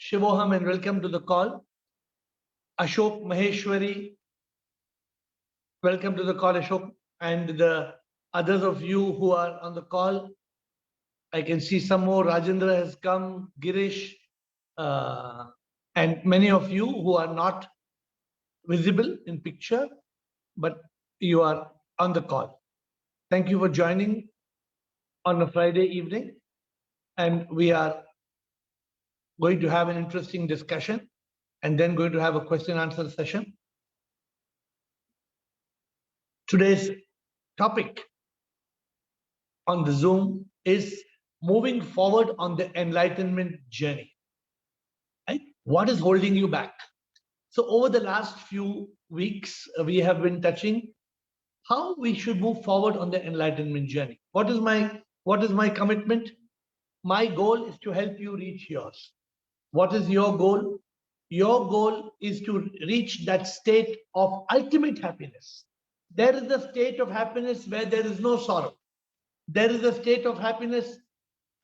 Shivoham and welcome to the call. Ashok Maheshwari, welcome to the call, Ashok, and the others of you who are on the call. I can see some more. Rajendra has come, Girish, and many of you who are not visible in picture, but you are on the call. Thank you for joining on a Friday evening, and we are going to have an interesting discussion and then going to have a question and answer session. Today's topic on the Zoom is moving forward on the enlightenment journey. Right? What is holding you back? So over the last few weeks, we have been touching how we should move forward on the enlightenment journey. What is my commitment? My goal is to help you reach yours. What is your goal? Your goal is to reach that state of ultimate happiness. There is a state of happiness where there is no sorrow. There is a state of happiness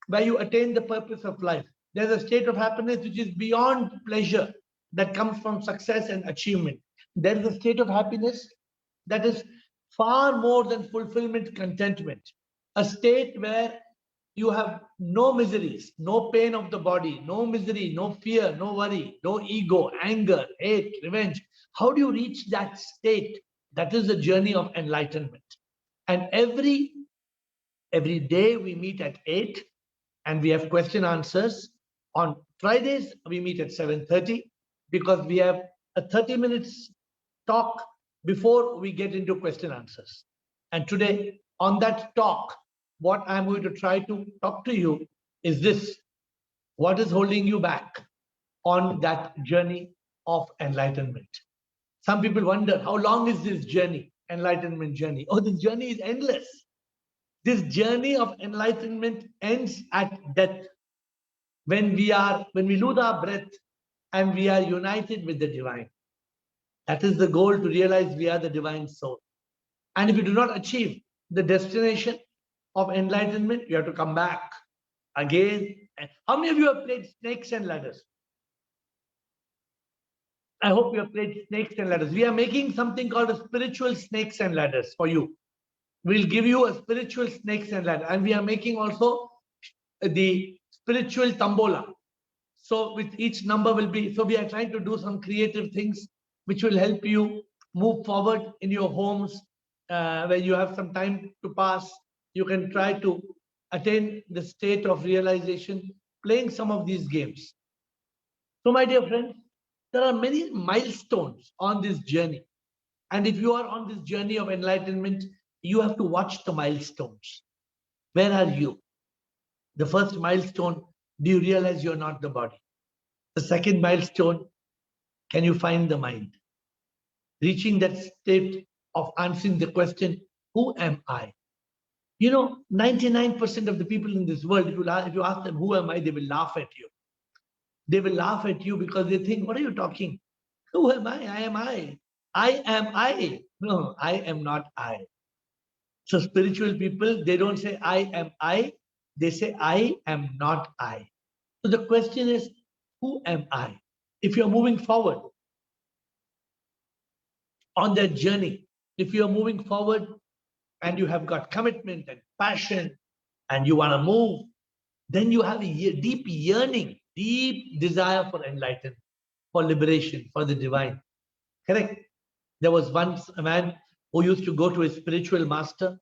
where you attain the purpose of life. There's a state of happiness which is beyond pleasure that comes from success and achievement. There is a state of happiness that is far more than fulfillment, contentment. A state where you have no miseries, no pain of the body, no misery, no fear, no worry, no ego, anger, hate, revenge. How do you reach that state? That is the journey of enlightenment. And every day we meet at 8 and we have question answers. On Fridays, we meet at 7:30 because we have a 30 minutes talk before we get into question answers. And today on that talk, what I'm going to try to talk to you is this. What is holding you back on that journey of enlightenment? Some people wonder, how long is this journey, enlightenment journey? Oh, this journey is endless. This journey of enlightenment ends at death, when we lose our breath and we are united with the divine. That is the goal, to realize we are the divine soul. And if you do not achieve the destination of enlightenment, you have to come back again. How many of you have played snakes and ladders? I hope you have played snakes and ladders. We are making something called a spiritual snakes and ladders for you. We'll give you a spiritual snakes and ladder, and we are making also the spiritual tambola. So with each number will be, so we are trying to do some creative things which will help you move forward in your homes, where you have some time to pass. You can try to attain the state of realization playing some of these games. So my dear friends, there are many milestones on this journey. And if you are on this journey of enlightenment, you have to watch the milestones. Where are you? The first milestone, do you realize you're not the body? The second milestone, can you find the mind? Reaching that state of answering the question, who am I? You know, 99% of the people in this world, if you ask them, who am I, they will laugh at you. They will laugh at you because they think, what are you talking? Who am I? I am I. I am I. No, I am not I. So spiritual people, they don't say I am I, they say I am not I. So the question is, who am I? If you're moving forward on that journey, if you're moving forward and you have got commitment and passion and you want to move, then you have a deep yearning, deep desire for enlightenment, for liberation, for the divine. Correct? There was once a man who used to go to his spiritual master,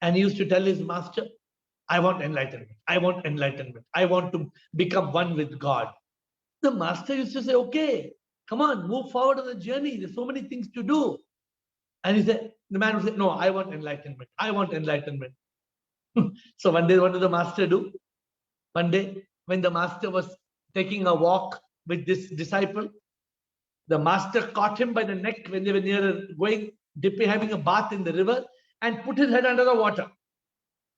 and he used to tell his master, I want enlightenment. I want enlightenment. I want to become one with God. The master used to say, okay, come on, move forward on the journey. There's so many things to do. And the man would say, no, I want enlightenment. I want enlightenment. So one day, what did the master do? One day, when the master was taking a walk with this disciple, the master caught him by the neck when they were having a bath in the river, and put his head under the water.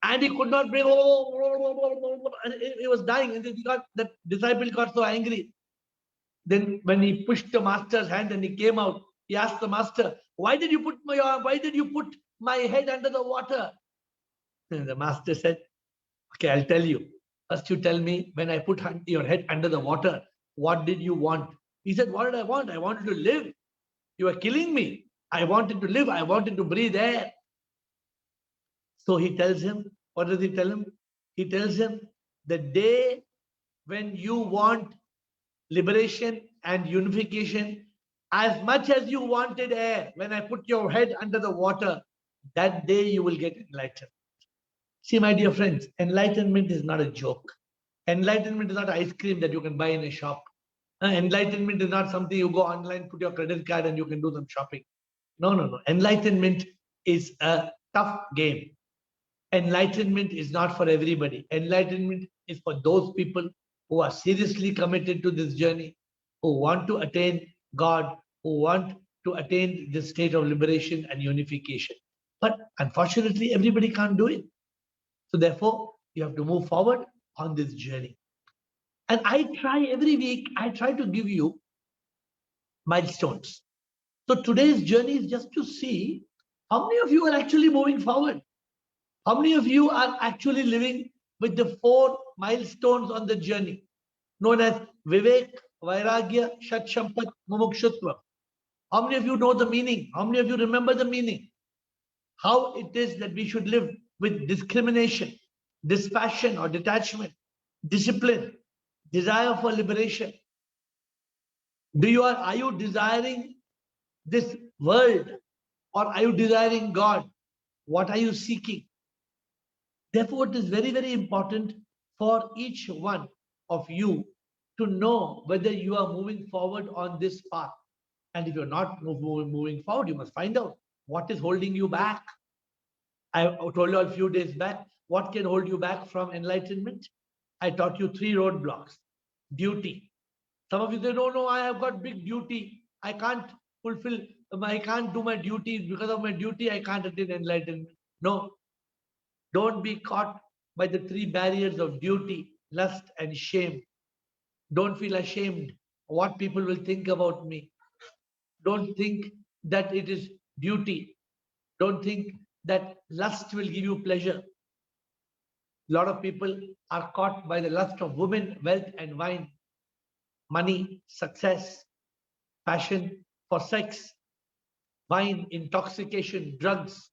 And he could not breathe. And he was dying. And that disciple got so angry. Then when he pushed the master's hand and he came out, he asked the master, why did you put my head under the water? And the master said, okay, I'll tell you. First you tell me, when I put your head under the water, What did you want? He said, what did I want? I wanted to live. You are killing me. I wanted to live. I wanted to breathe air. So he tells him, what does he tell him? He tells him, the day when you want liberation and unification, as much as you wanted air, when I put your head under the water, that day you will get enlightened. See, my dear friends, enlightenment is not a joke. Enlightenment is not ice cream that you can buy in a shop. Enlightenment is not something you go online, put your credit card, and you can do some shopping. No, no, no. Enlightenment is a tough game. Enlightenment is not for everybody. Enlightenment is for those people who are seriously committed to this journey, who want to attain God, who want to attain this state of liberation and unification. But unfortunately, everybody can't do it. So therefore, you have to move forward on this journey. And I try every week, I try to give you milestones. So today's journey is just to see how many of you are actually moving forward. How many of you are actually living with the 4 milestones on the journey, known as Vivek, Vairagya, Shat Shampat, Mumukshutva? How many of you know the meaning? How many of you remember the meaning? How it is that we should live with discrimination, dispassion or detachment, discipline, desire for liberation. Are you desiring this world or are you desiring God? What are you seeking? Therefore, it is very, very important for each one of you to know whether you are moving forward on this path. And if you're not moving forward, you must find out what is holding you back. I told you a few days back, what can hold you back from enlightenment? I taught you 3 roadblocks. Duty. Some of you say, no, I have got big duty. I can't I can't do my duty. Because of my duty, I can't attain enlightenment. No, don't be caught by the 3 barriers of duty, lust, and shame. Don't feel ashamed what people will think about me. Don't think that it is duty. Don't think that lust will give you pleasure. A lot of people are caught by the lust of women, wealth, and wine, money, success, passion for sex, wine, intoxication, drugs.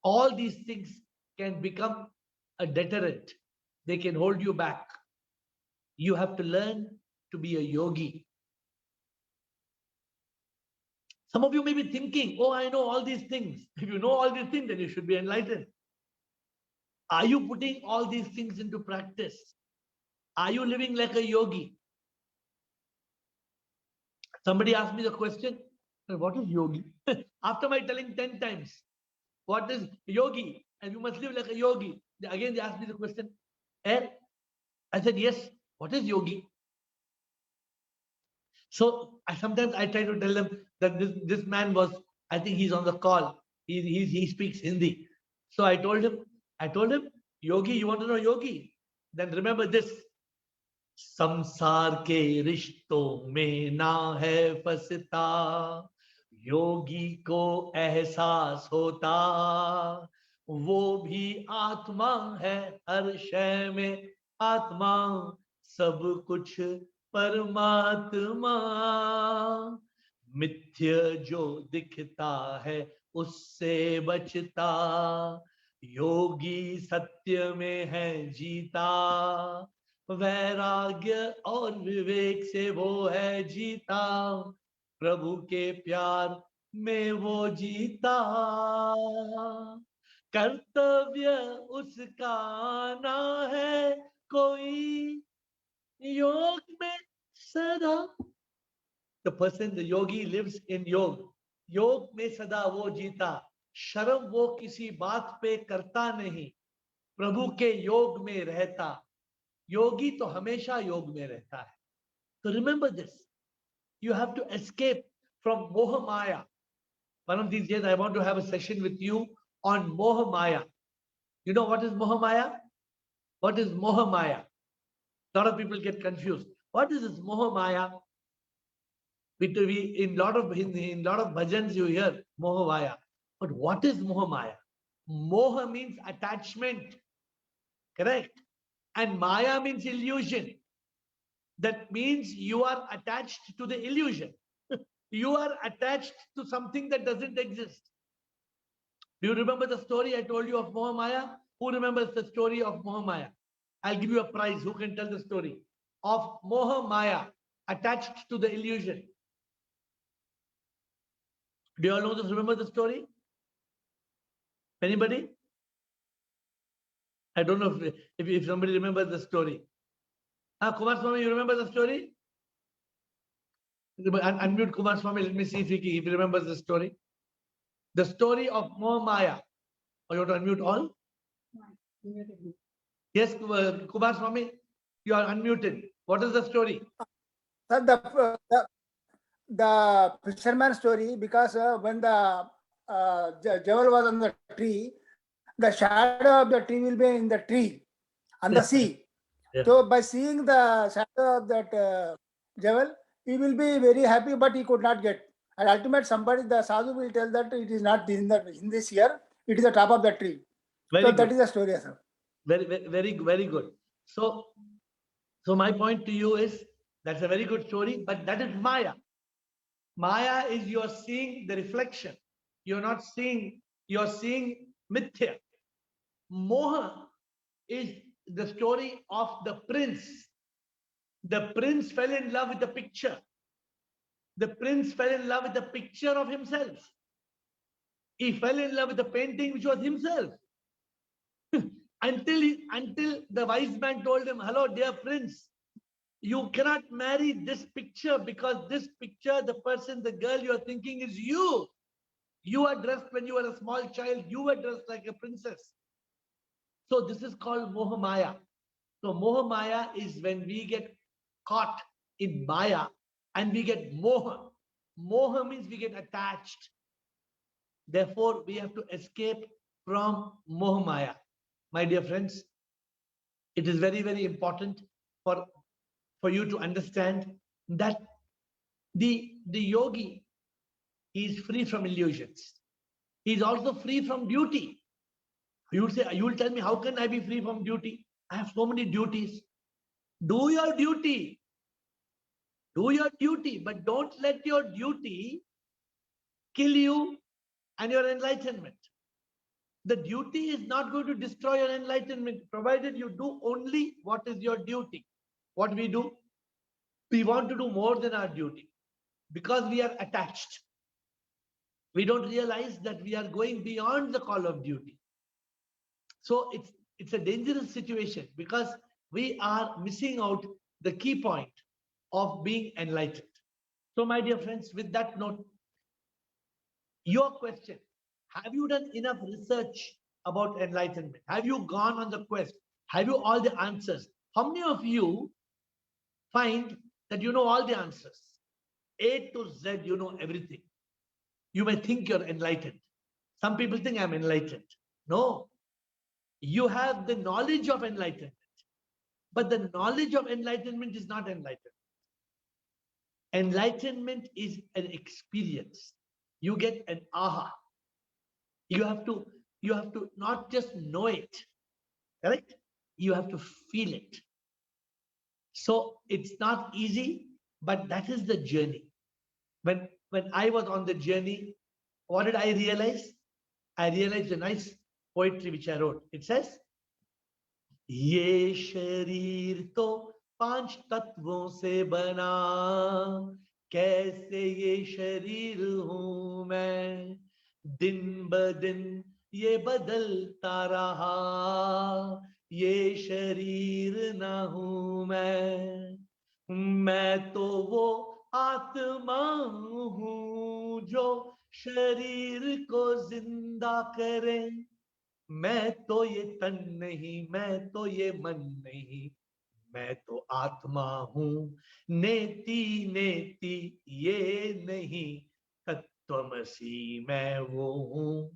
All these things can become a deterrent. They can hold you back. You have to learn to be a yogi. Some of you may be thinking, oh, I know all these things. If you know all these things, then you should be enlightened. Are you putting all these things into practice? Are you living like a yogi? Somebody asked me the question, what is yogi? After my telling 10 times, what is yogi? And you must live like a yogi. Again, they asked me the question. And I said, yes, what is yogi? So sometimes I try to tell them that this man was, I think he's on the call. He speaks Hindi. So I told him, yogi, you want to know yogi? Then remember this. संसार के रिश्तों में ना है फंसता, योगी को एहसास होता, वो भी आत्मा है, हर शय में आत्मा, सब कुछ परमात्मा, मिथ्य जो दिखता है उससे बचता, योगी सत्य में है जीता, वैराग्य और विवेक से वो है जीता, प्रभु के प्यार में वो जीता, कर्तव्य उसका ना है कोई, योग में सदा. The person, the yogi lives in योग. योग में सदा वो जीता, शर्म वो किसी बात पे करता नहीं, प्रभु के योग में रहता. योगी तो हमेशा योग में रहता है. So remember this. You have to escape from Moha Maya. One of these days I want to have a session with you on Moha Maya. You know what is Moha Maya? What is Moha Maya? A lot of people get confused. What is this Moha Maya? In lot of bhajans you hear Moha Maya. But what is Moha Maya? Moha means attachment. Correct? And Maya means illusion. That means you are attached to the illusion. You are attached to something that doesn't exist. Do you remember the story I told you of Moha Maya? Who remembers the story of Moha Maya? I'll give you a prize. Who can tell the story of Moha Maya attached to the illusion? Do you all know this? Remember the story? Anybody? I don't know if somebody remembers the story. Kumar Swami, you remember the story? Unmute Kumar Swami. Let me see if he remembers the story. The story of Moha Maya. Or you want to unmute all? Yes, Kumar Swami, you are unmuted. What is the story? Sir, the fisherman story, because when the jewel was on the tree, the shadow of the tree will be in the tree and the sea. Yeah. So by seeing the shadow of that jewel, he will be very happy, but he could not get. And ultimately, somebody, the sadhu will tell that it is not in this year, it is the top of the tree. Very so good. that is the story, sir. Very good. So my point to you is that's a very good story, but that is Maya. Maya is you're seeing the reflection. You're seeing mithya. Moha is the story of the prince. The prince fell in love with the picture. The prince fell in love with the picture of himself. He fell in love with the painting which was himself. until the wise man told him, "Hello, dear prince, you cannot marry this picture because this picture, the person, the girl you are thinking is you. You are dressed when you were a small child, you were dressed like a princess." So this is called Moha Maya. So Moha Maya is when we get caught in Maya and we get Moha. Moha means we get attached. Therefore, we have to escape from Moha Maya. My dear friends, it is very, very important for you to understand that the yogi is free from illusions. He is also free from duty. You will tell me, how can I be free from duty? I have so many duties. Do your duty. Do your duty, but don't let your duty kill you and your enlightenment. The duty is not going to destroy your enlightenment, provided you do only what is your duty. What we do, we want to do more than our duty because we are attached. We don't realize that we are going beyond the call of duty. So it's a dangerous situation because we are missing out the key point of being enlightened. So my dear friends, with that note, your question, have you done enough research about enlightenment? Have you gone on the quest? Have you all the answers? How many of you find that you know all the answers? A to Z, you know everything. You may think you're enlightened. Some people think I'm enlightened. No, you have the knowledge of enlightenment, but the knowledge of enlightenment is not enlightenment. Enlightenment is an experience. You get an aha. You have to not just know it, correct? You have to feel it. So it's not easy, but that is the journey. When I was on the journey, what did I realize? I realized a nice poetry which I wrote. It says, "ये शरीर तो 5 तत्वों से बना, कैसे ये शरीर हूं मैं, दिन ब दिन ये बदलता रहा, ये शरीर ना हूं मैं तो वो आत्मा हूं जो शरीर को जिंदा करे, मैं तो ये तन नहीं, मैं तो ये मन नहीं, मैं तो आत्मा हूं, नेति नेति ये नहीं, तत्वमसी मैं वो हूं."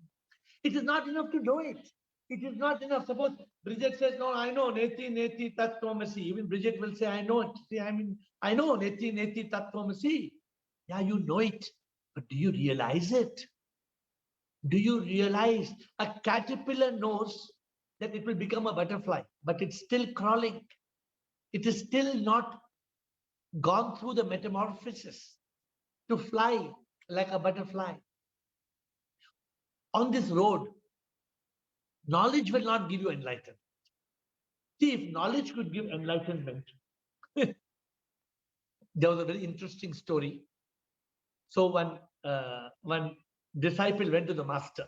It is not enough to know it. It is not enough. Suppose Bridget says, "No, I know neti neti tattvamasi." Even Bridget will say, "I know it." See, I know neti neti tattvamasi. Yeah, you know it, but do you realize it? Do you realize a caterpillar knows that it will become a butterfly, but it's still crawling. It is still not gone through the metamorphosis to fly like a butterfly. On this road, knowledge will not give you enlightenment. See, if knowledge could give enlightenment, there was a very interesting story. So one disciple went to the master,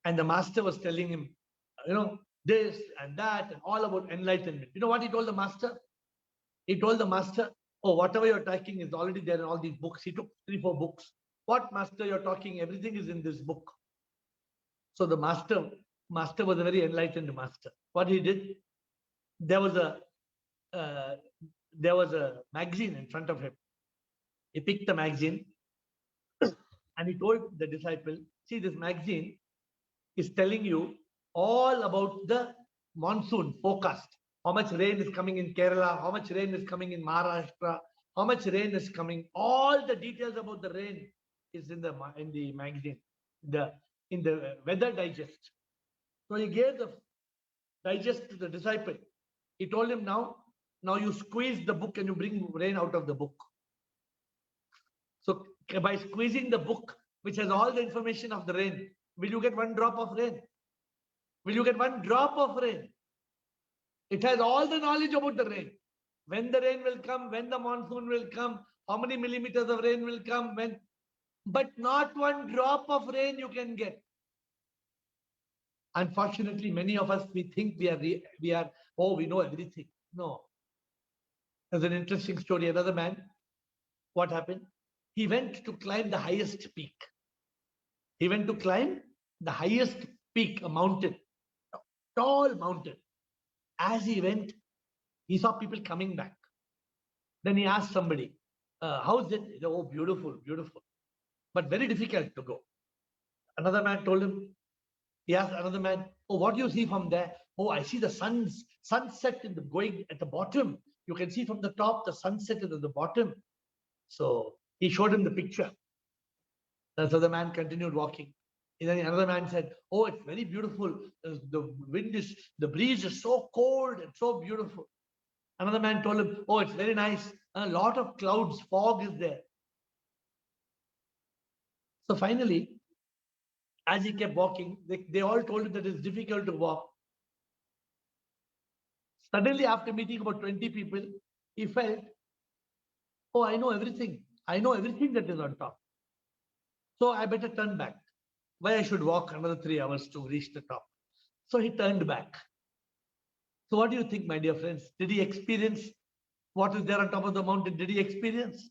and the master was telling him, this and that, and all about enlightenment. You know what he told the master? He told the master, "Oh, whatever you're talking is already there in all these books." He took 3, 4 books. "What, master, you're talking? Everything is in this book." So the master was a very enlightened master. What he did, there was a uh, there was a magazine in front of him. He picked the magazine and he told the disciple, "See, this magazine is telling you all about the monsoon forecast. How much rain is coming in Kerala, how much rain is coming in Maharashtra, how much rain is coming. All the details about the rain is in the magazine, the in the weather digest." So he gave the digest to the disciple. He told him, now you squeeze the book and you bring rain out of the book. So by squeezing the book, which has all the information of the rain, will you get one drop of rain? Will you get one drop of rain? It has all the knowledge about the rain. When the rain will come, when the monsoon will come, how many millimeters of rain will come, when, but not one drop of rain you can get. Unfortunately, many of us, we think we are, oh, we know everything. No. There's an interesting story. Another man, what happened? He went to climb the highest peak. He went to climb the highest peak, a mountain, a tall mountain. As he went, he saw people coming back. Then he asked somebody, how's it? He said, "Oh, beautiful, beautiful, but very difficult to go." Another man told him, he asked another man, "Oh, what do you see from there?" "Oh, I see the sunset in the going at the bottom. You can see from the top, the sunset is at the bottom." So he showed him the picture. So the man continued walking. And then another man said, "Oh, it's very beautiful. The breeze is so cold and so beautiful." Another man told him, "Oh, it's very nice. A lot of clouds, fog is there." So finally, as he kept walking, they all told him that it's difficult to walk. Suddenly, after meeting about 20 people, he felt, "Oh, I know everything. I know everything that is on top. So I better turn back. Why I should walk another 3 hours to reach the top?" So he turned back. So what do you think, my dear friends? Did he experience what is there on top of the mountain? Did he experience?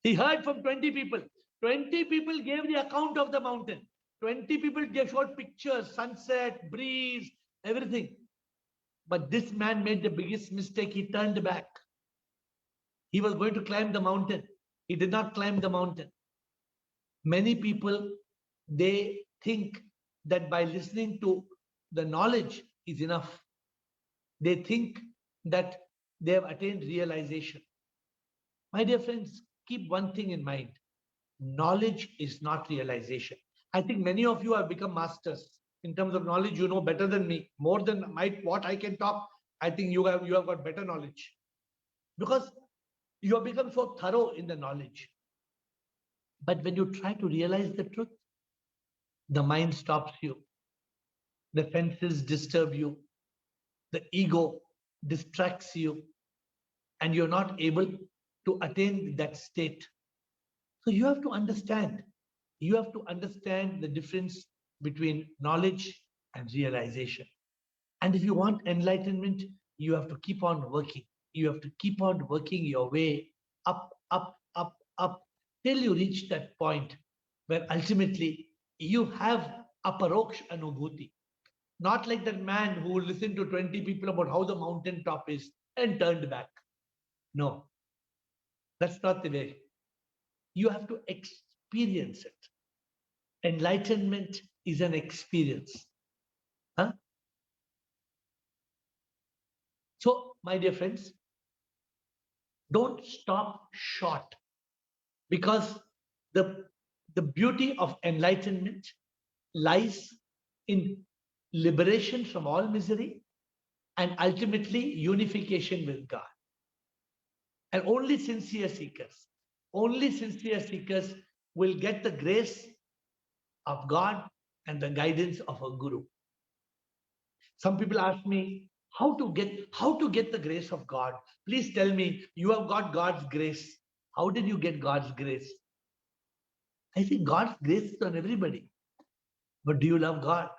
He heard from 20 people. 20 people gave the account of the mountain. 20 people showed pictures, sunset, breeze, everything. But this man made the biggest mistake. He turned back. He was going to climb the mountain. He did not climb the mountain. Many people, they think that by listening to the knowledge is enough. They think that they have attained realization. My dear friends, keep one thing in mind. Knowledge is not realization. I think many of you have become masters in terms of knowledge. You know better than me, more than what I can talk. I think you have got better knowledge because you have become so thorough in the knowledge. But when you try to realize the truth, the mind stops you, the senses disturb you, the ego distracts you, and you're not able to attain that state. So you have to understand. You have to understand the difference between knowledge and realization. And if you want enlightenment, you have to keep on working. You have to keep on working your way up, up, up, up, till you reach that point where ultimately you have aparoksh anubhuti. Not like that man who listened to 20 people about how the mountain top is and turned back. No, that's not the way. You have to experience it. Enlightenment is an experience. Huh? So, my dear friends, don't stop short because the, the beauty of enlightenment lies in liberation from all misery and ultimately unification with God. And only sincere seekers will get the grace of God and the guidance of a guru. Some people ask me how to get the grace of God. Please tell me, you have got God's grace. How did you get God's grace? I think God's grace is on everybody. But do you love God?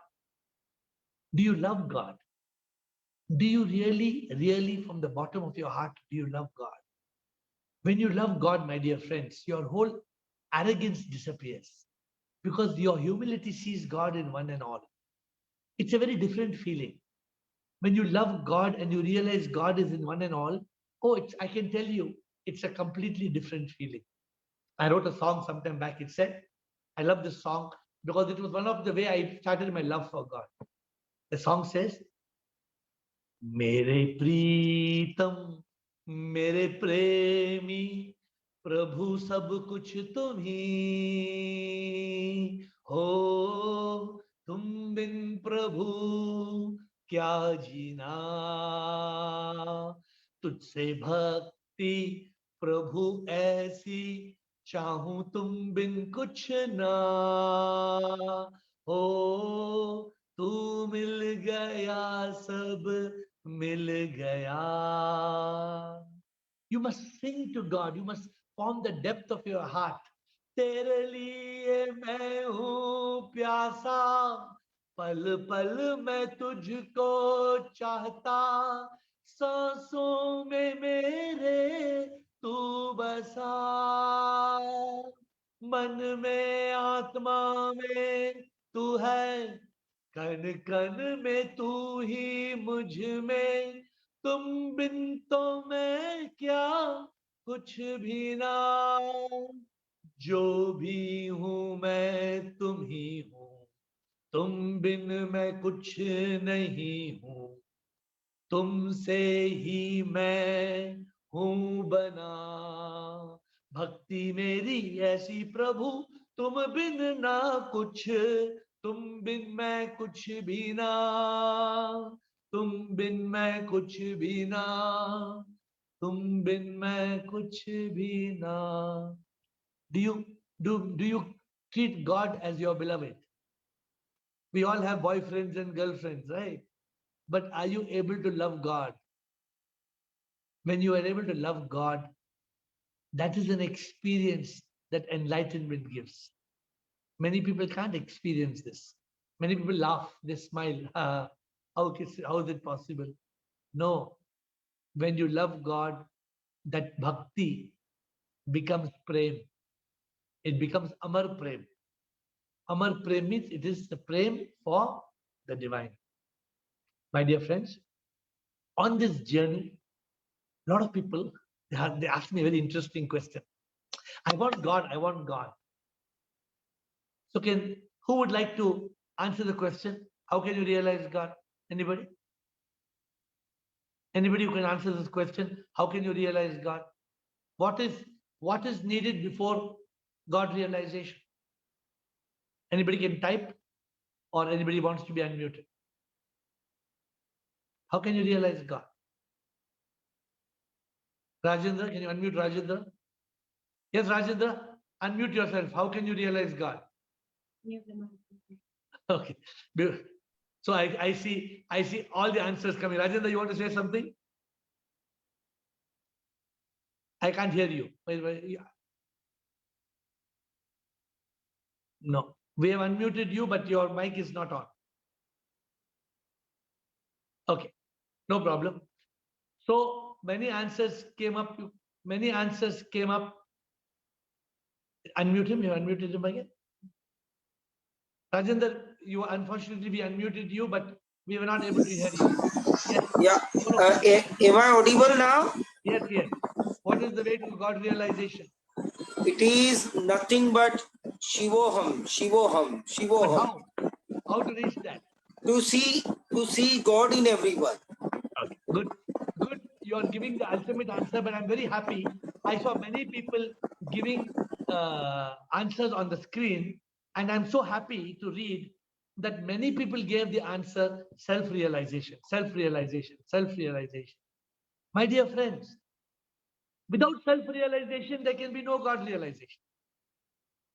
Do you love God? Do you really, really, from the bottom of your heart, do you love God? When you love God, my dear friends, your whole arrogance disappears because your humility sees God in one and all. It's a very different feeling. When you love God and you realize God is in one and all, I can tell you, it's a completely different feeling. I wrote a song sometime back. It said, I love this song because it was one of the way I started my love for God. The song says, मेरे प्रीतम मेरे प्रेमी प्रभु सब कुछ तुम्ही हो तुम बिन प्रभु क्या जीना तुझसे भक्ति प्रभु ऐसी चाहूं तुम बिन कुछ ना हो तू मिल गया सब मिल गया. You must sing to God. You must form the depth of your heart. तेरे लिए मैं हूँ प्यासा पल पल मैं तुझको चाहता सांसों में मेरे तू बसा मन में आत्मा में तू है कण कण में तू ही मुझ में तुम बिन तो मैं क्या कुछ भी ना जो भी हूं मैं तुम ही हूं तुम बिन मैं कुछ नहीं हूं तुमसे ही मैं हूं बना भक्ति मेरी ऐसी प्रभु तुम बिन ना कुछ तुम बिन मैं कुछ भी ना तुम बिन मैं कुछ भी ना तुम बिन मैं कुछ भी ना. Do you treat God as your beloved? We all have boyfriends and girlfriends, right? But are you able to love God? When you are able to love God, that is an experience that enlightenment gives. Many people can't experience this. Many people laugh, they smile. How is it possible? No. When you love God, that bhakti becomes prem. It becomes amar prem. Amar prem means it is the prem for the divine. My dear friends, on this journey, a lot of people, they ask me a very interesting question. I want God, I want God. So who would like to answer the question? How can you realize God? Anybody? Anybody who can answer this question? How can you realize God? What is needed before God realization? Anybody can type or anybody wants to be unmuted. How can you realize God? Rajendra, can you unmute Rajendra? Yes, Rajendra, unmute yourself. How can you realize God? Okay. So I see all the answers coming. Rajendra, you want to say something? I can't hear you. No. We have unmuted you, but your mic is not on. Okay. No problem. So many answers came up. Many answers came up. Unmute him. You unmuted him again. Rajendra, you unfortunately we unmuted you, but we were not able to hear you. Yes. Yeah. Am I audible now? Yes, yes. What is the way to God realization? It is nothing but Shivoham, Shivoham, But Shivoham. how to reach that? To see God in everyone. Okay, good. Good. You are giving the ultimate answer, but I'm very happy. I saw many people giving answers on the screen, and I'm so happy to read that many people gave the answer self-realization, self-realization, self-realization. My dear friends, Without self-realization, there can be no God realization.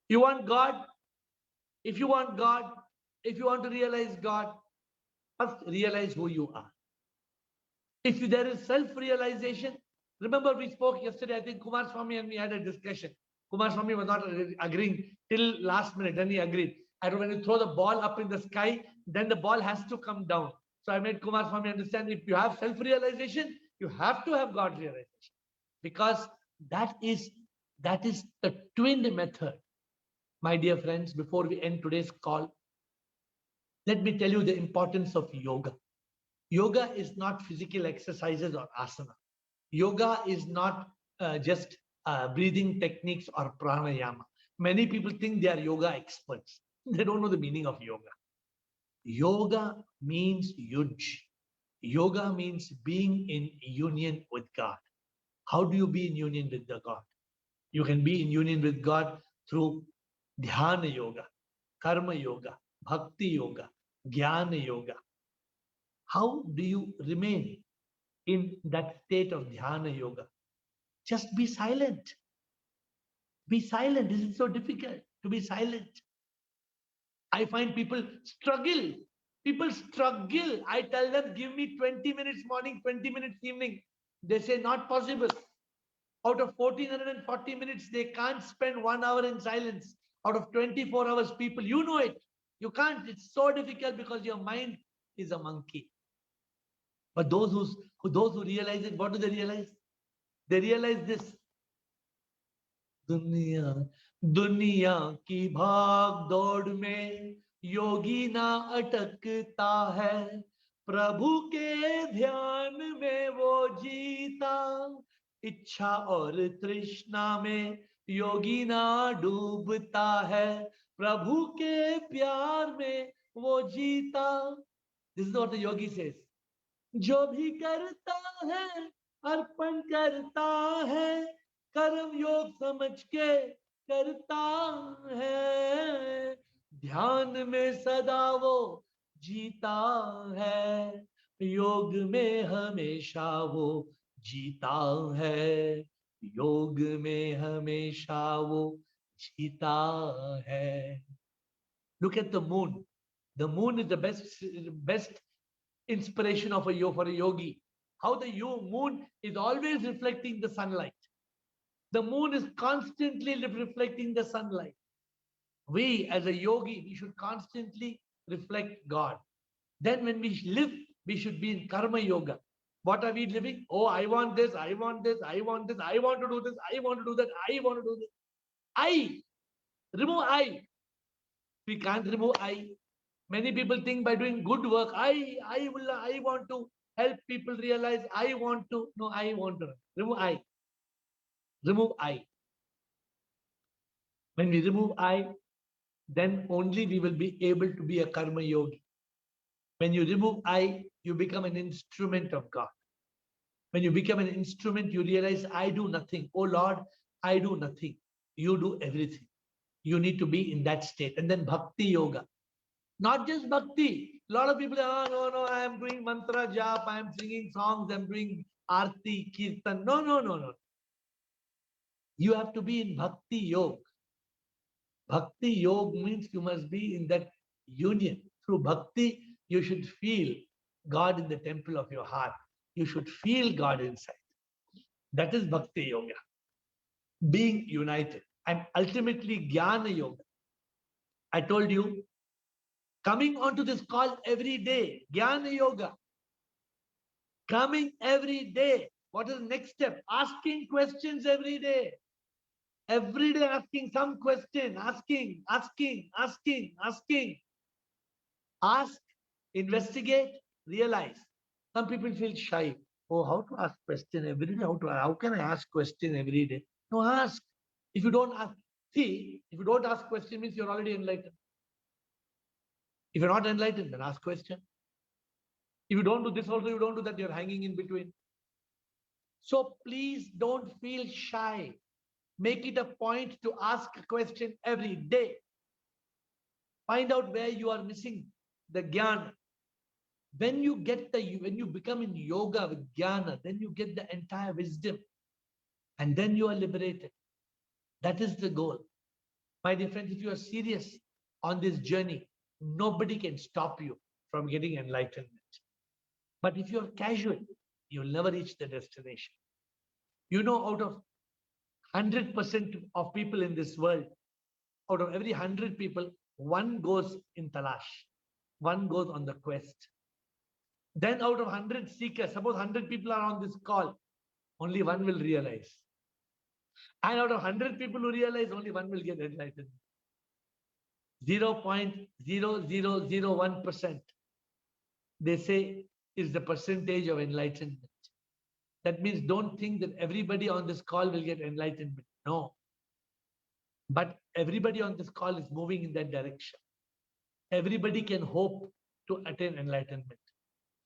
You want God? If you want God, if you want to realize God, first realize who you are. If there is self-realization, remember we spoke yesterday, I think Kumar Swami and me had a discussion. Kumar Swami was not agreeing till last minute, then he agreed. And when you throw the ball up in the sky, then the ball has to come down. So I made Kumar Swami understand if you have self-realization, you have to have God realization. Because that is the twin method. My dear friends, before we end today's call, let me tell you the importance of yoga. Yoga is not physical exercises or asana. Yoga is not just breathing techniques or pranayama. Many people think they are yoga experts. They don't know the meaning of yoga. Yoga means yuj. Yoga means being in union with God. How do you be in union with the God? You can be in union with God through dhyana yoga, karma yoga, bhakti yoga, jnana yoga. How do you remain in that state of dhyana yoga? Just be silent. Be silent. This is so difficult to be silent. I find people struggle. People struggle. I tell them, give me 20 minutes morning, 20 minutes evening. They say, not possible. Out of 1440 minutes, they can't spend 1 hour in silence. Out of 24 hours, people, you know it. You can't. It's so difficult because your mind is a monkey. But those who realize it, what do they realize? They realize this. दुनिया दुनिया की भाग दौड़ में योगी ना अटकता है प्रभु के ध्यान में वो जीता इच्छा और तृष्णा में योगी ना डूबता है प्रभु के प्यार में वो जीता. This is what the yogi says. जो भी करता है अर्पण करता है कर्म योग समझ के करता है ध्यान में सदा वो जीता है योग में हमेशा वो जीता है योग में हमेशा वो जीता है. Look at the moon. The moon is the best inspiration of for a yogi. How the moon is always reflecting the sunlight. The moon is constantly reflecting the sunlight. We as a yogi, we should constantly reflect God. Then when we live, we should be in karma yoga. What are we living? Oh, I want this, I want this, I want this, I want to do this, I want to do that, I want to do this. I. Remove I. We can't remove I. Many people think by doing good work, I want to help people realize I want to. No, I want to. Remove I. Remove I. When we remove I, then only we will be able to be a karma yogi. When you remove I, you become an instrument of God. When you become an instrument, you realize I do nothing. Oh Lord, I do nothing. You do everything. You need to be in that state. And then bhakti yoga. Not just bhakti. A lot of people, oh, no, I am doing mantra jap, I am singing songs, I am doing arti, kirtan. No. You have to be in bhakti yoga. Bhakti yoga means you must be in that union. Through bhakti, you should feel God in the temple of your heart. You should feel God inside. That is bhakti yoga. Being united. And ultimately, jnana yoga. I told you, coming onto this call every day, jnana yoga. Coming every day. What is the next step? Asking questions every day. Every day asking some question. Asking. Ask, investigate, realize. Some people feel shy. Oh, how to ask question every day? How can I ask question every day? No, ask. If you don't ask, if you don't ask question means you're already enlightened. If you're not enlightened, then ask question. If you don't do this also, you don't do that, you're hanging in between. So please don't feel shy. Make it a point to ask a question every day. Find out where you are missing the jnana. When you become in yoga with jnana, then you get the entire wisdom. and then you are liberated. That is the goal. My dear friends, if you are serious on this journey, nobody can stop you from getting enlightenment. But if you're casual, you'll never reach the destination. You know, out of 100% of people in this world, out of every 100 people, one goes in talash, one goes on the quest. Then out of 100 seekers, suppose 100 people are on this call, only one will realize. And out of 100 people who realize, only one will get enlightened. 0.0001%, they say, is the percentage of enlightenment. That means don't think that everybody on this call will get enlightenment. No. But everybody on this call is moving in that direction. Everybody can hope to attain enlightenment.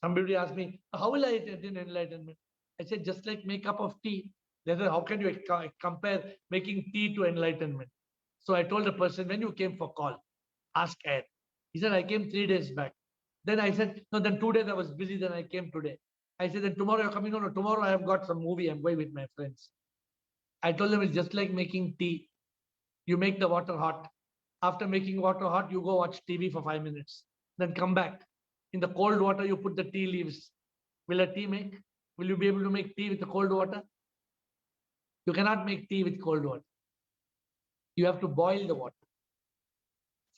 Somebody asked me, how will I attain enlightenment? I said, just like make cup of tea. They said, how can you compare making tea to enlightenment? So I told the person, when you came for call, ask AiR. He said, I came 3 days back. Then I said, no, then 2 days I was busy, then I came today. I said, then tomorrow you're coming on, or tomorrow I have got some movie, I'm going with my friends. I told them it's just like making tea. You make the water hot. After making water hot, you go watch TV for 5 minutes. Then come back. In the cold water, you put the tea leaves. Will a tea make? Will you be able to make tea with the cold water? You cannot make tea with cold water. You have to boil the water.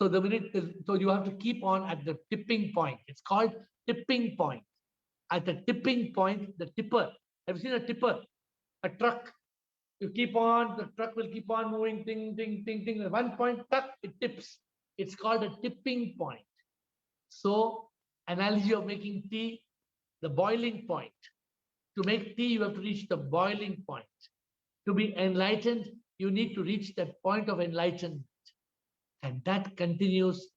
So the minute, so you have to keep on at the tipping point. It's called tipping point. At the tipping point, the tipper. Have you seen a tipper? A truck. You keep on, the truck will keep on moving, ting, ting, ting, ting. At one point, tuck, it tips. It's called a tipping point. So, analogy of making tea, the boiling point. To make tea, you have to reach the boiling point. To be enlightened, you need to reach that point of enlightenment. And that continues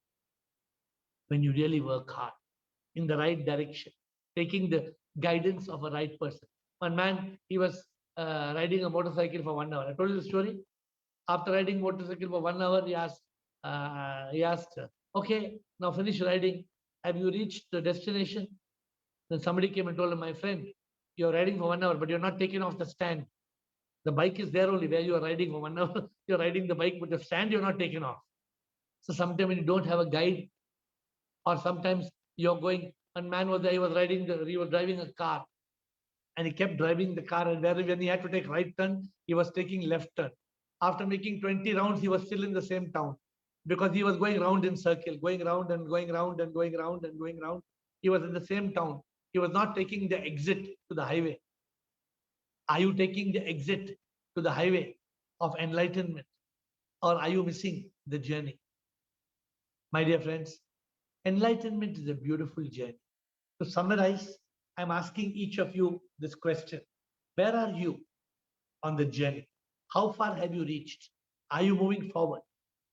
when you really work hard in the right direction, taking the guidance of a right person. One man, he was riding a motorcycle for 1 hour. I told you the story. After riding motorcycle for 1 hour, he asked, okay, now finish riding. Have you reached the destination? Then somebody came and told him, my friend, you're riding for 1 hour, but you're not taking off the stand. The bike is there only where you are riding for 1 hour. You're riding the bike, but the stand you're not taking off. So sometimes when you don't have a guide, or sometimes you're going, one man was there, he was driving a car, and he kept driving the car, and when he had to take right turn, he was taking left turn. After making 20 rounds, he was still in the same town because he was going round in circle, going round and going round and going round and going round. He was in the same town. He was not taking the exit to the highway. Are you taking the exit to the highway of enlightenment, or are you missing the journey? My dear friends, enlightenment is a beautiful journey. To summarize, I'm asking each of you this question. Where are you on the journey? How far have you reached? Are you moving forward?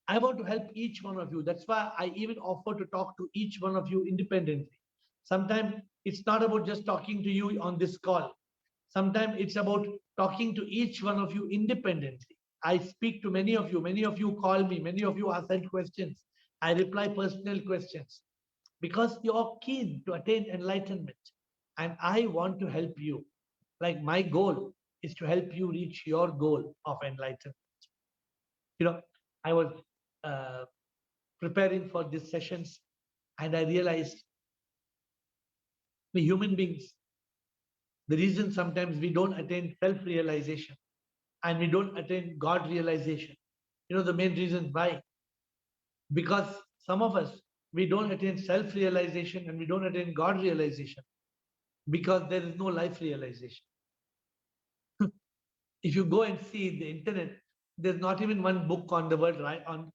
I want to help each one of you. That's why I even offer to talk to each one of you independently. Sometimes it's not about just talking to you on this call. Sometimes it's about talking to each one of you independently. I speak to many of you. Many of you call me. Many of you ask questions. I reply personal questions because you're keen to attain enlightenment. And I want to help you. Like my goal is to help you reach your goal of enlightenment. You know, I was preparing for these sessions, and I realized the human beings, the reason sometimes we don't attain self-realization and we don't attain God realization, you know, the main reason why? Because some of us, we don't attain self-realization and we don't attain God realization because there is no life realization. If you go and see the internet, there's not even one book on the word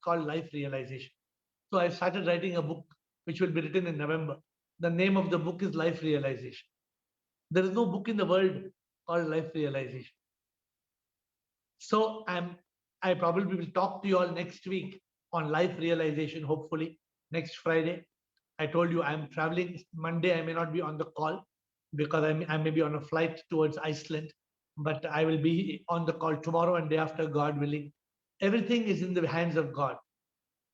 called life realization. So I started writing a book which will be written in November. The name of the book is Life Realization. There is no book in the world called Life Realization. So I probably will talk to you all next week on life realization, hopefully next Friday. I told you I'm traveling Monday. I may not be on the call because I may be on a flight towards Iceland, but I will be on the call tomorrow and day after, God willing. Everything is in the hands of God.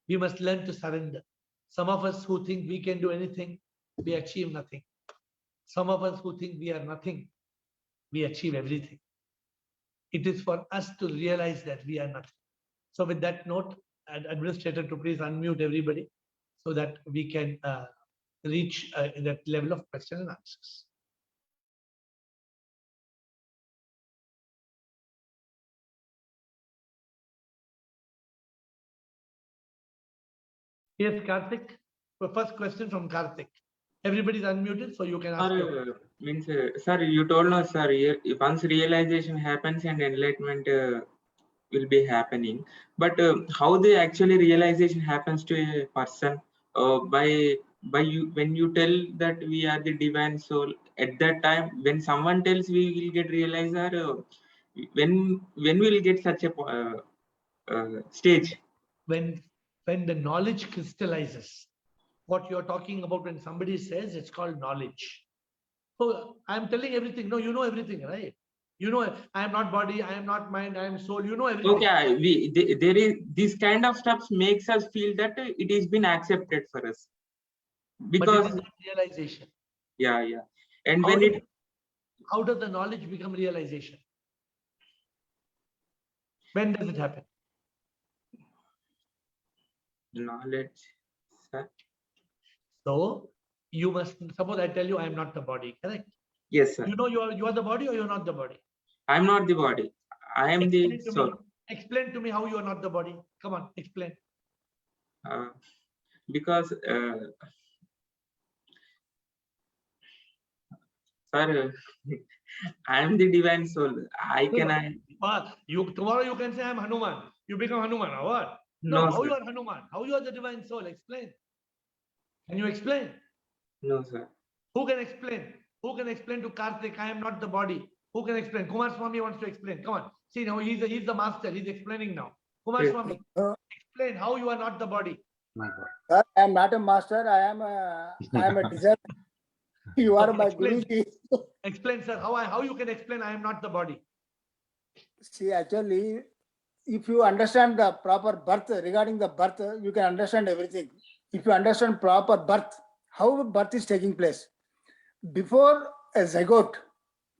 We must learn to surrender. Some of us who think we can do anything, we achieve nothing. Some of us who think we are nothing, we achieve everything. It is for us to realize that we are nothing. So with that note, administrator to please unmute everybody so that we can reach that level of question and answers. Yes, Karthik. The first question from Karthik. Everybody's unmuted, so you can ask. Sir, you told us, sir, once realization happens and enlightenment will be happening, but how the actually realization happens to a person by you when you tell that we are the divine soul, at that time when someone tells we will get realized, or when we will get such a stage? When the knowledge crystallizes. What you're talking about when somebody says it's called knowledge. So I'm telling everything. No, you know everything, right? You know, I am not body, I am not mind, I am soul. You know everything. Okay, there is this kind of stuff makes us feel that it has been accepted for us, because but it is not realization. Yeah. And how does the knowledge become realization? When does it happen? Knowledge, sir. So you must suppose I tell you I am not the body, correct? Yes, sir. You know you are the body or you are not the body? I am not the body. I am the soul. Explain to me how you are not the body. Come on, explain. Because sir, I am the divine soul. Tomorrow you can say I am Hanuman. You become Hanuman or what? No, how sir. you are Hanuman? How you are the divine soul? Explain. Can you explain? No, sir. Who can explain? Who can explain to Karthik, I am not the body? Who can explain? Kumar Swami wants to explain. Come on. See, now he's the master. He's explaining now. Kumar Swami, explain how you are not the body. Sir, I am not a master. I am a deserter. You are my Guruji. Explain, sir. How you can explain I am not the body? See, actually, if you understand the proper birth, regarding the birth, you can understand everything. If you understand proper birth, how birth is taking place. Before a zygote,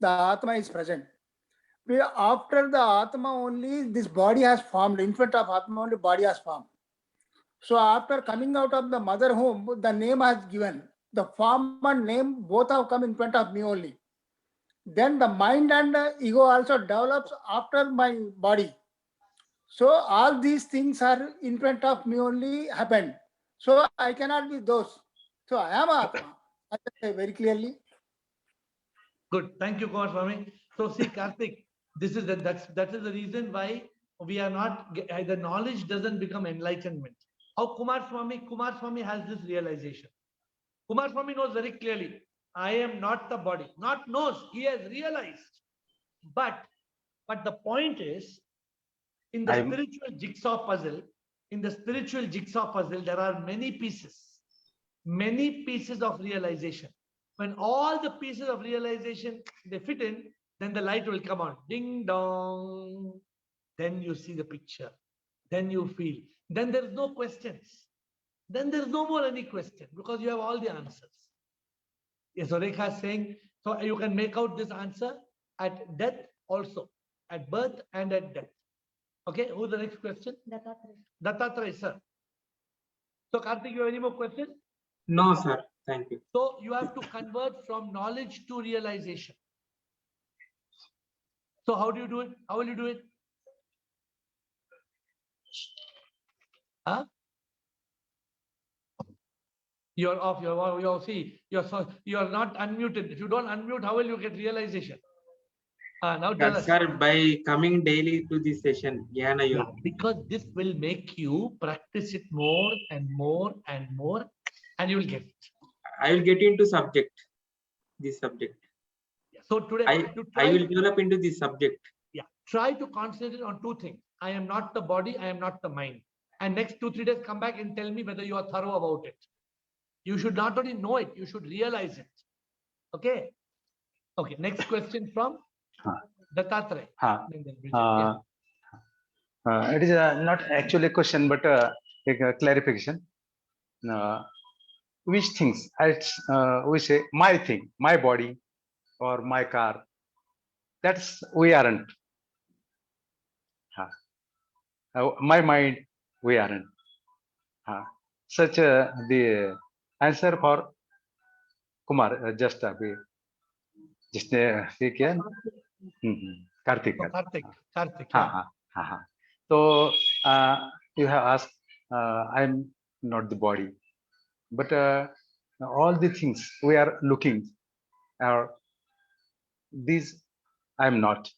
the Atma is present. After the Atma only, this body has formed. In front of Atma only, body has formed. So after coming out of the mother womb, the name has given. The form and name both have come in front of me only. Then the mind and the ego also develops after my body. So all these things are in front of me only happened. So I cannot be those. So I am Atma. I can say very clearly. Good. Thank you, Kumar Swami. So see, Karthik, that is the reason why we are not, the knowledge doesn't become enlightenment. How Kumar Swami has this realization. Kumar Swami knows very clearly, I am not the body. Not knows, he has realized. But the point is, in the spiritual jigsaw puzzle, there are many pieces of realization. When all the pieces of realization they fit in, then the light will come on. Ding dong. Then you see the picture. Then you feel. Then there's no questions. Then there's no more any question because you have all the answers. Yes, so Rekha is saying, so you can make out this answer at death also, at birth and at death. Okay, who's the next question? Dattatreya, sir. So Karthik, you have any more questions? No, sir. Thank you. So you have to convert from knowledge to realization. So how do you do it? How will you do it? Huh? You're off. You're not unmuted. If you don't unmute, how will you get realization? Now tell us. Sir, by coming daily to this session, Jnana Yoga. Because this will make you practice it more and more and more, and you will get it. I will get into this subject. So today, I will develop into this subject. Yeah, try to concentrate on two things. I am not the body, I am not the mind. And next 2-3 days, come back and tell me whether you are thorough about it. You should not only know it, you should realize it. Okay? Okay, next question from Dattatreya. It is not actually a question, but a clarification. Which things? We say my thing, my body, or my car. That's we aren't. My mind, we aren't. Such the answer for Kumar, just ठीक है Karthik. So Karthik, हाँ yeah. हाँ हाँ हाँ so you have asked I'm not the body but all the things we are looking are these I'm not.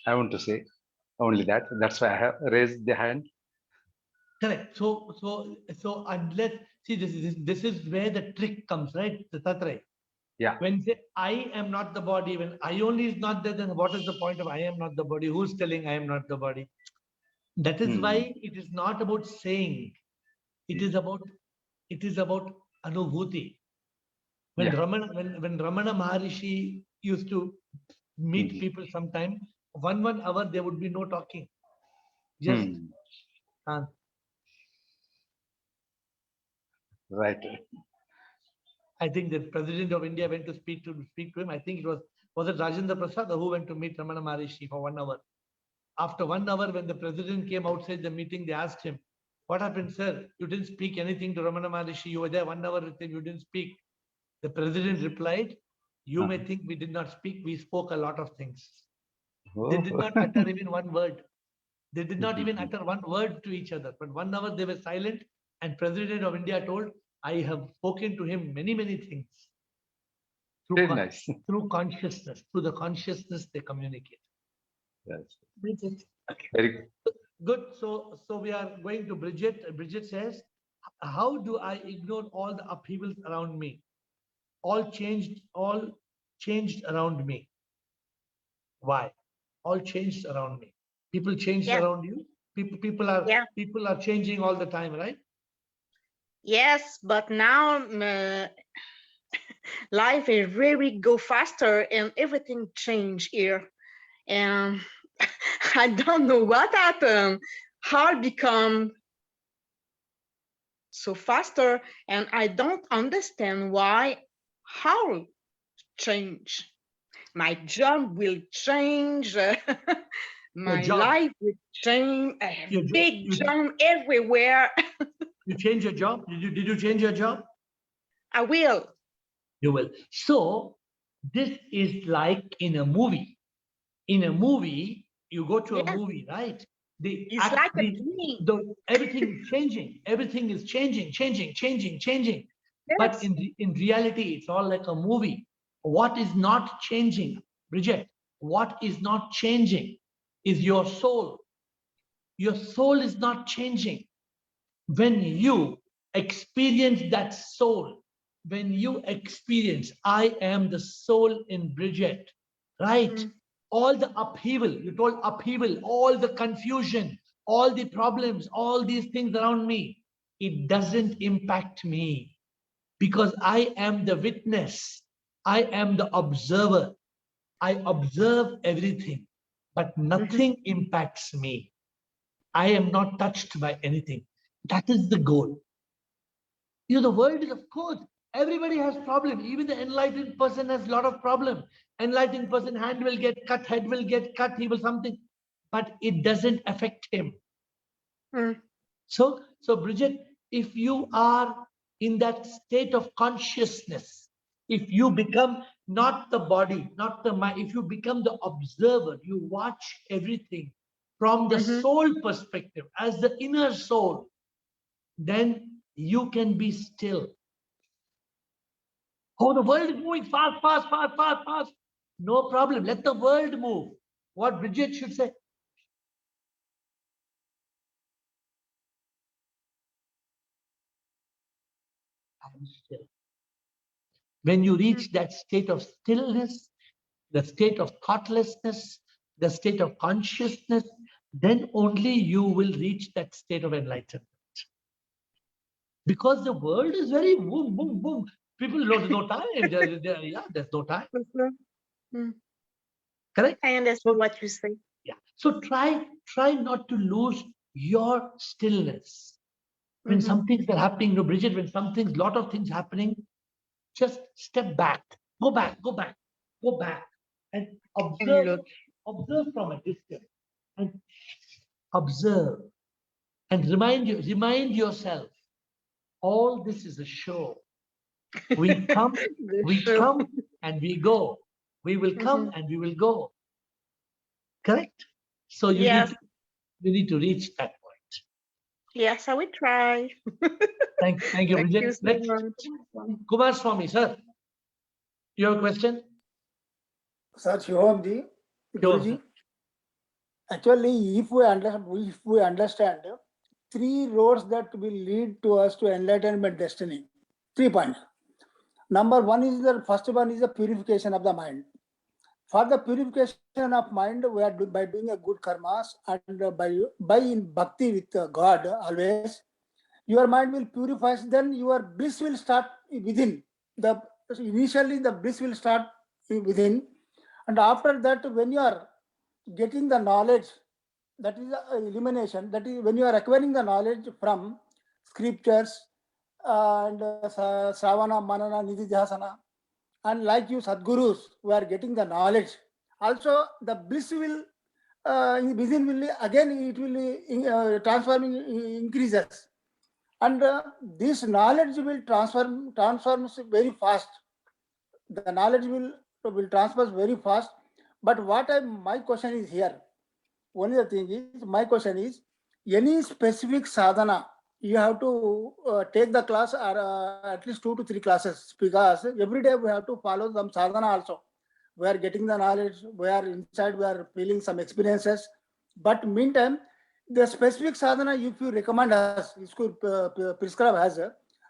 I want to say only that. That's why I have raised the hand. Correct. So unless, see, this is where the trick comes, right? The Tatre. Yeah. When you say I am not the body, when I only is not there, then what is the point of I am not the body? Who's telling I am not the body? That is why it is not about saying. It is about anubhuti. When Yeah. when Ramana Maharishi used to meet people sometime, 1 hour there would be no talking. Just Right. I think the president of India went to speak to him. I think it was it Rajendra Prasad who went to meet Ramana Maharishi for 1 hour. After 1 hour, when the president came outside the meeting, they asked him, "What happened, sir? You didn't speak anything to Ramana Maharishi. You were there 1 hour with him. You didn't speak." The president replied, "You may think we did not speak. We spoke a lot of things." They did not utter even one word. They did not even utter one word to each other. But 1 hour they were silent, and President of India told, "I have spoken to him many, many things." Very nice. Through consciousness, through the consciousness they communicate. Yes. Bridget. Okay. Very good. Good. So we are going to Bridget. Bridget says, "How do I ignore all the upheavals around me? All changed around me. Why? All changed around me. People changed around you. People are changing all the time, right? Yes, but now life is really go faster and everything change here. And I don't know what happened. How it become so faster, and I don't understand why. How change? My job will change. My job. life will change. I have Your job. big jump everywhere. You change your job? Did you change your job? I will. You will. So this is like in a movie. In a movie, you go to a movie, right? It's like a dream. Everything is changing. Everything is changing. Yes. But in reality, it's all like a movie. What is not changing, Bridget? What is not changing is your soul. Your soul is not changing. When you experience that soul, when you experience, I am the soul in Bridget, right? All the upheaval, you told upheaval, all the confusion, all the problems, all these things around me, it doesn't impact me because I am the witness. I am the observer. I observe everything, but nothing impacts me. I am not touched by anything. That is the goal. You know, the world is, of course, everybody has problem. Even the enlightened person has a lot of problem. Enlightened person, hand will get cut, head will get cut, he will something, but it doesn't affect him. So Bridget, if you are in that state of consciousness, if you become not the body, not the mind, if you become the observer, you watch everything from the soul perspective, as the inner soul, then you can be still. Oh, the world is moving fast. No problem. Let the world move. What Bridget should say. I'm still. When you reach that state of stillness, the state of thoughtlessness, the state of consciousness, then only you will reach that state of enlightenment. Because the world is very boom, boom, boom. People don't no time. There's no time. Correct? I understand what you say. Yeah. So try not to lose your stillness. When some things are happening, Bridget, when lot of things happening, just step back, go back, and observe observe from a distance and observe and remind yourself, all this is a show. We come, The we show. come and we go. We will come and we will go. Correct? So Yes. you need to reach that point. Yes, I will try. Thank you, Thank Bridget. you so Next, much. Kumar Swami, sir. You have a question? Sir, Shubhamji, Sure, Guruji, sir. actually, if we understand 3 roads that will lead to us to enlightenment destiny, 3 points. Number 1 is the first one is the purification of the mind. For the purification of mind, we are by doing a good karmas and by in bhakti with God always, your mind will purify. Then your bliss will start within. Initially the bliss will start within, and after that, when you are getting the knowledge, that is illumination. That is when you are acquiring the knowledge from scriptures and Sravana, Manana, Nididhyasana, and like you Sadgurus, we are getting the knowledge. Also, the bliss will within will again it will transforming increases, and this knowledge will transforms very fast. The knowledge will transfer very fast. But my question is here. Only the thing is, my question is, any specific sadhana you have to take the class or at least 2 to 3 classes, because every day we have to follow some sadhana also. We are getting the knowledge, we are inside, we are feeling some experiences. But meantime, the specific sadhana, if you recommend us, you could prescribe us,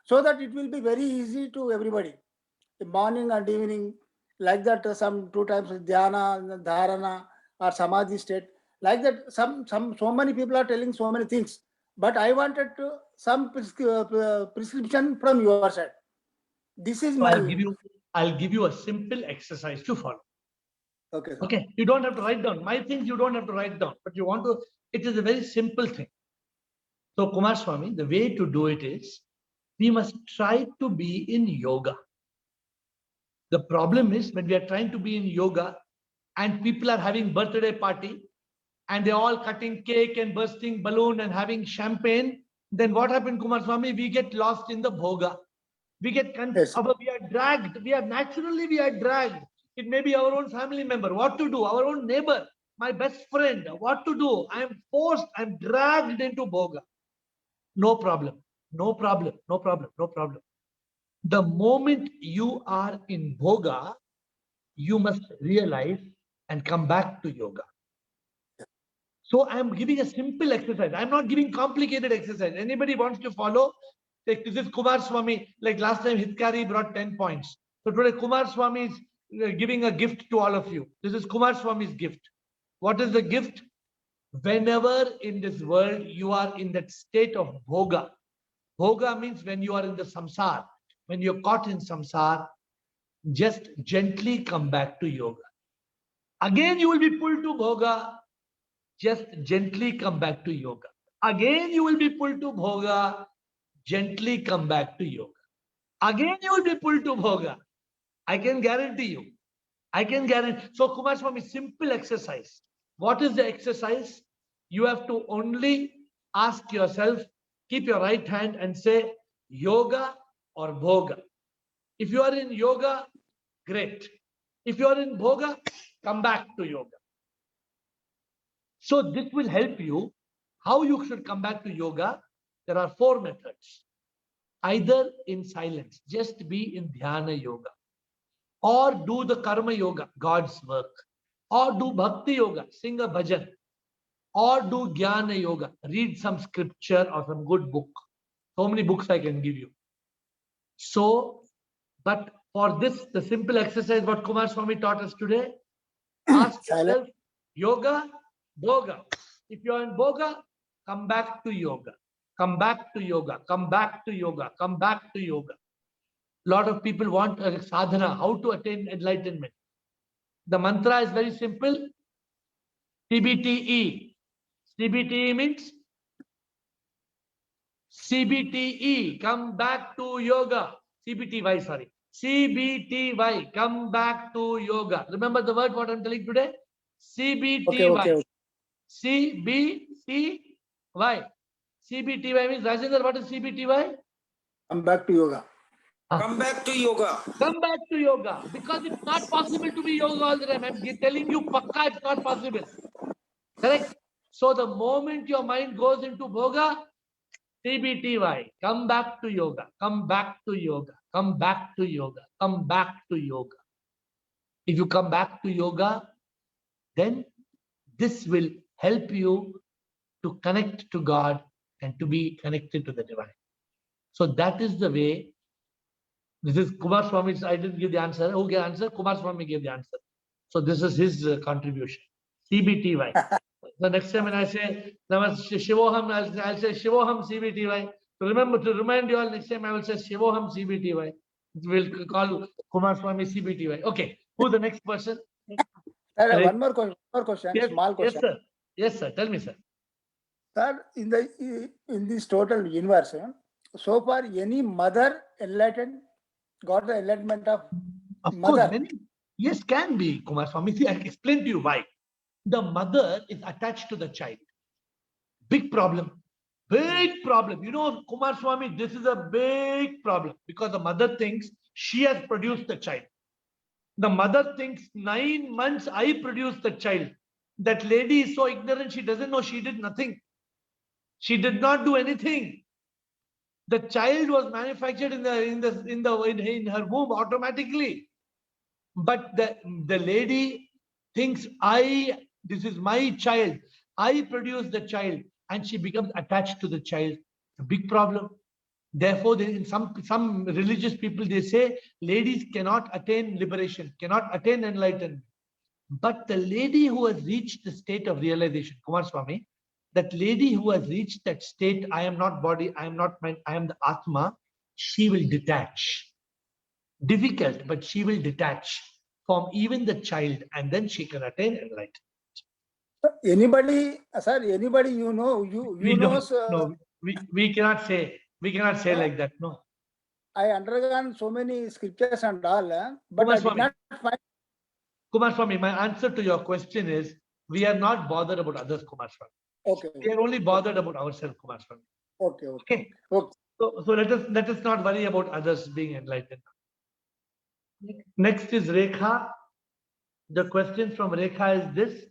so that it will be very easy to everybody. The morning and evening, like that, some 2 times dhyana, dharana, or samadhi state, like that. So many people are telling so many things, but I wanted some prescription from your side. This is So my. I'll give you a simple exercise to follow. Okay, sir. Okay, you don't have to write down. My things you don't have to write down, but you want to, it is a very simple thing. So Kumar Swami, the way to do it is, we must try to be in yoga. The problem is when we are trying to be in yoga and people are having birthday party and they're all cutting cake and bursting balloon and having champagne, then what happened, Kumar Swami? We get lost in the bhoga. We get Yes. we are dragged. We are dragged. It may be our own family member. What to do? Our own neighbor, my best friend. What to do? I am forced. I am dragged into bhoga. No problem. No problem. No problem. No problem. The moment you are in bhoga, you must realize and come back to yoga. So I am giving a simple exercise. I'm not giving complicated exercise. Anybody wants to follow? Like this is Kumar Swami. Like last time, Hitkari brought 10 points. So today Kumar Swami is giving a gift to all of you. This is Kumar Swami's gift. What is the gift? Whenever in this world you are in that state of bhoga. Bhoga means when you are in the samsara. When you're caught in samsara, just gently come back to yoga. Again, you will be pulled to bhoga. Just gently come back to yoga. Again, you will be pulled to bhoga. Gently come back to yoga. Again, you will be pulled to bhoga. I can guarantee you. I can guarantee. So, Kumar Swami, simple exercise. What is the exercise? You have to only ask yourself, keep your right hand and say yoga or bhoga. If you are in yoga, great. If you are in bhoga, come back to yoga. So this will help you. How you should come back to yoga? There are 4 methods. Either in silence, just be in dhyana yoga, or do the karma yoga, God's work, or do bhakti yoga, sing a bhajan, or do jnana yoga, read some scripture or some good book. So many books I can give you. So, but for this, the simple exercise what Kumar Swami taught us today, ask yourself, yoga, bhoga. If you are in bhoga, come back to yoga. Come back to yoga. Come back to yoga. Come back to yoga. A lot of people want a sadhana, how to attain enlightenment. The mantra is very simple. CBTE. CBTE means CBTE, come back to yoga. CBTY, sorry. CBTY, come back to yoga. Remember the word what I'm telling today? CBTY. okay. CBTY. CBTY means Rajendra, what is CBTY? Come back to yoga. Come back to yoga. Come back to yoga, because it's not possible to be yoga all the time. I'm telling you, pakka, it's not possible. Correct? So the moment your mind goes into bhoga, CBTY, come back to yoga, come back to yoga, come back to yoga, come back to yoga. If you come back to yoga, then this will help you to connect to God and to be connected to the divine. So that is the way. This is Kumar Swami. I didn't give the answer. Who gave the answer? Kumar Swami gave the answer. So this is his contribution. CBTY. The next time when I say Shivoham, I'll say Shivoham CBTY. To remember, to remind you all, next time I will say Shivoham CBTY. We'll call Kumar Swami CBTY. Okay. Who's the next person? Sir, one more question, Yes, small question. yes, sir. Yes, sir. Tell me, sir. Sir, in this total universe, so far any mother enlightened got the enlightenment of Course, mother. many, yes, can be, Kumar Swami. See, I'll explain to you why. The mother is attached to the child. Big problem. Big problem. You know, Kumar Swami, this is a big problem because the mother thinks she has produced the child. The mother thinks 9 months I produced the child. That lady is so ignorant, she doesn't know she did nothing. She did not do anything. The child was manufactured in her womb automatically. But the lady thinks this is my child. I produce the child, and she becomes attached to the child. A big problem. Therefore, in some religious people, they say ladies cannot attain liberation, cannot attain enlightenment. But the lady who has reached the state of realization, Kumar Swami, that lady who has reached that state, I am not body, I am not mind, I am the Atma, she will detach. Difficult, but she will detach from even the child, and then she can attain enlightenment. Anybody, sir, anybody you know, you know. No, we cannot say like that. No. I undergone so many scriptures and all, but Kumar I did Swami. not find. Kumar Swami, my answer to your question is we are not bothered about others, Kumar Swami. Okay. We are only bothered about ourselves, Kumar Swami. Okay. So let us not worry about others being enlightened. Next is Rekha. The question from Rekha is this.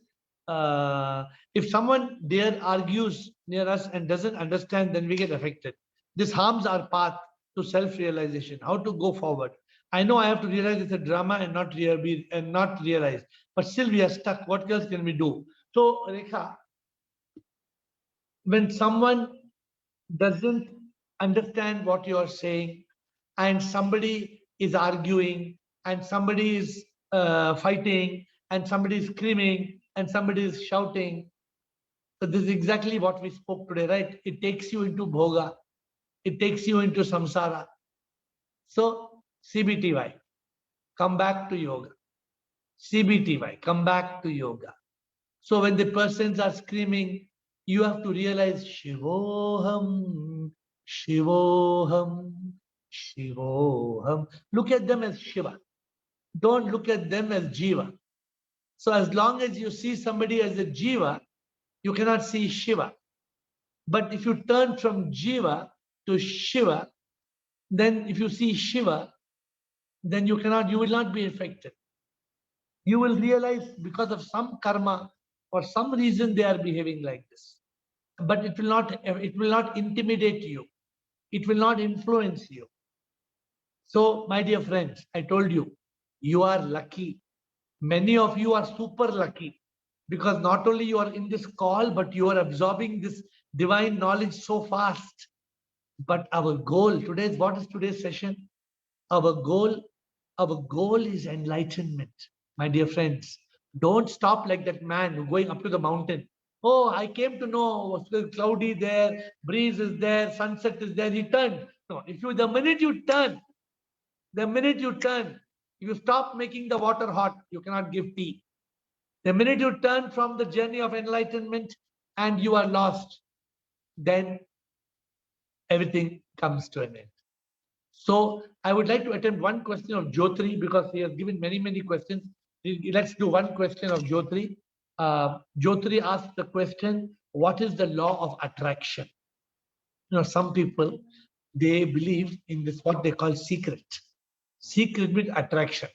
If someone there argues near us and doesn't understand, then we get affected. This harms our path to self-realization. How to go forward? I know I have to realize it's a drama and not realize, but still we are stuck. What else can we do? So Rekha, when someone doesn't understand what you are saying, and somebody is arguing, and somebody is fighting, and somebody is screaming, and somebody is shouting. So this is exactly what we spoke today, right? It takes you into bhoga. It takes you into samsara. So CBTY, come back to yoga. CBTY, come back to yoga. So when the persons are screaming, you have to realize Shivoham, Shivoham, Shivoham. Look at them as Shiva. Don't look at them as Jiva. So as long as you see somebody as a Jiva, you cannot see Shiva. But if you turn from Jiva to Shiva, then if you see Shiva, then you will not be affected. You will realize because of some karma, for some reason they are behaving like this. But it will not intimidate you. It will not influence you. So, my dear friends, I told you, you are lucky. Many of you are super lucky because not only you are in this call, but you are absorbing this divine knowledge so fast. But our goal, what is today's session? Our goal is enlightenment. My dear friends, don't stop like that man going up to the mountain. Oh, I came to know it's cloudy there, breeze is there, sunset is there. He turned. No, the minute you turn, you stop making the water hot. You cannot give tea. The minute you turn from the journey of enlightenment and you are lost, then everything comes to an end. So I would like to attempt one question of Jyotri because he has given many questions. Let's do one question of Jyotri. Jyotri asked the question, what is the law of attraction? Some people, they believe in this, what they call secret. Secret means attraction.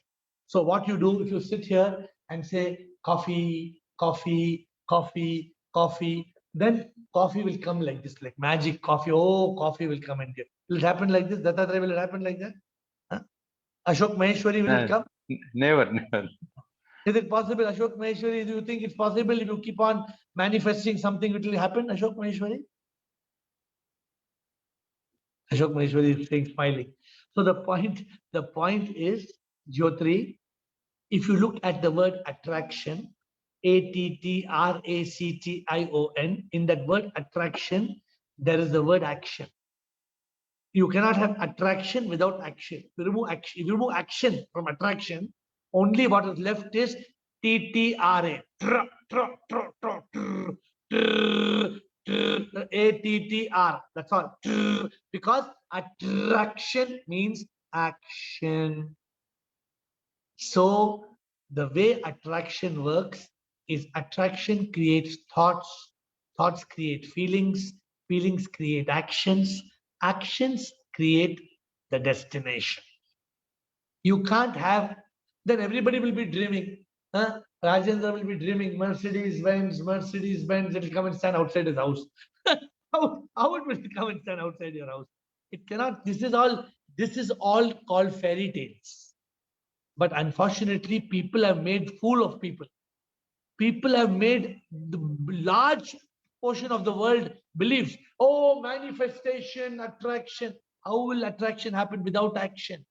So what you do, if you sit here and say coffee, coffee, coffee, coffee, then coffee will come like this, like magic coffee. Oh, coffee will come and give. Will it happen like this? Dattatreya, will it happen like that? Huh? Ashok Maheshwari, will it come? Never, never. Is it possible, Ashok Maheshwari? Do you think it's possible if you keep on manifesting something, it will happen, Ashok Maheshwari? Ashok Maheshwari is saying, smiling. So the point is, Jyotri, if you look at the word attraction, ATTRACTION, in that word attraction, there is the word action. You cannot have attraction without action. If you remove action from attraction, only what is left is TTRA. ATTR. That's all. Because attraction means action. So the way attraction works is attraction creates thoughts, thoughts create feelings, feelings create actions, actions create the destination. You can't have, then everybody will be dreaming. Huh? Rajendra will be dreaming Mercedes Benz, it will come and stand outside his house. how it will come and stand outside your house? It cannot, this is all called fairy tales. But unfortunately, people have made fool of people. People have made the large portion of the world believes, oh, manifestation, attraction. How will attraction happen without action?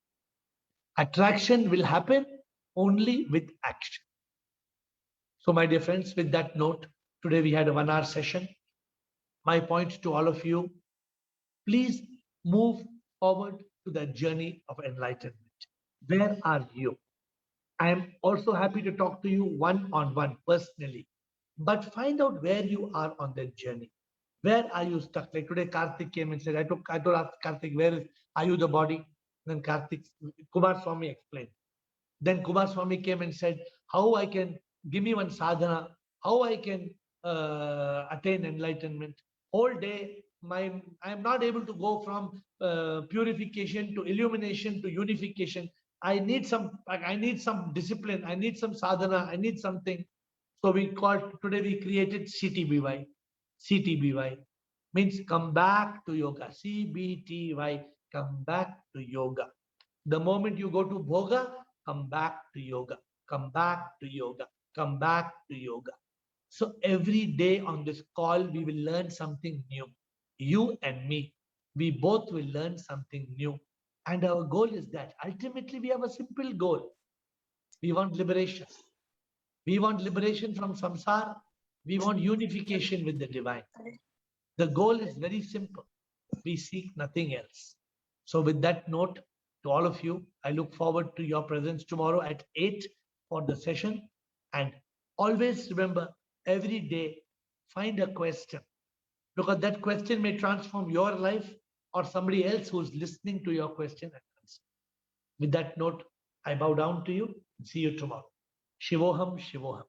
Attraction will happen only with action. So my dear friends, with that note, today we had a 1 hour session. My point to all of you, please move forward to the journey of enlightenment. Where are you? I am also happy to talk to you one-on-one personally, but find out where you are on that journey. Where are you stuck? Like today, Karthik came and said, I told Karthik, are you the body? Then Kumar Swami explained. Then Kumar Swami came and said, how I can, give me one sadhana, how I can attain enlightenment. Whole day, I am not able to go from purification to illumination to unification. I need some discipline. I need some sadhana. I need something. So today we created CTBY. CTBY means come back to yoga. CBTY, come back to yoga. The moment you go to Bhoga, come back to yoga. Come back to yoga. Come back to yoga. So every day on this call, we will learn something new. You and me, we both will learn something new. And our goal is that ultimately we have a simple goal. We want liberation. We want liberation from samsara. We want unification with the divine. The goal is very simple. We seek nothing else. So with that note, to all of you, I look forward to your presence tomorrow at 8 for the session. And always remember, every day, find a question, because that question may transform your life or somebody else who's listening to your question and answer. With that note, I bow down to you. See you tomorrow. Shivoham, Shivoham.